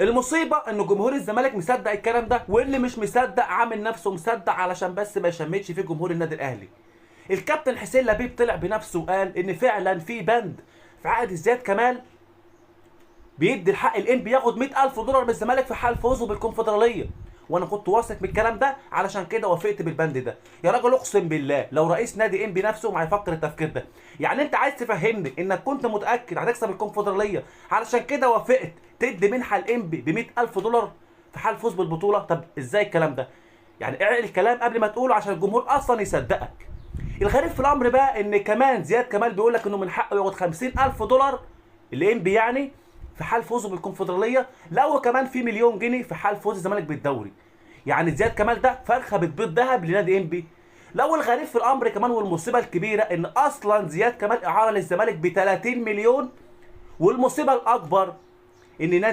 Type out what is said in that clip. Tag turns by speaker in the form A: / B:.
A: المصيبه ان جمهور الزمالك مصدق الكلام ده، واللي مش مصدق عامل نفسه مصدق علشان بس ما يشمتش في جمهور النادي الاهلي. الكابتن حسين لبيب طلع بنفسه وقال ان فعلا في بند في عقد زياد كمال بيدي الحق الانبي ياخد 100,000 دولار من الزمالك في حال فوزه بالكونفدراليه، وانا كنت واثق من الكلام ده علشان كده وافقت بالبند ده. يا راجل اقسم بالله لو رئيس نادي انبي نفسه ما هيفكر التفكير ده. يعني انت عايز تفهمني انك كنت متاكد هتكسب الكونفدراليه علشان كده وافقت تدي منحه الانبي ب 100,000 دولار في حال فوز بالبطوله؟ طب ازاي الكلام ده؟ يعني اعقل الكلام قبل ما تقوله عشان الجمهور اصلا يصدقك. الغريب في الامر بقى ان كمان زياد كمال بيقول لك انه من حقه ياخد 50,000 دولار الانبي يعني في حال فوزه بالكونفدراليه، لا هو كمان في مليون جنيه في حال فوز الزمالك بالدوري. يعني زياد كمال ده فرخه بتبيض ذهب لنادي انبي. لو الغريب في الامر كمان والمصيبه الكبيره ان اصلا زياد كمال اعاره للزمالك ب 30 مليون، والمصيبه الاكبر ان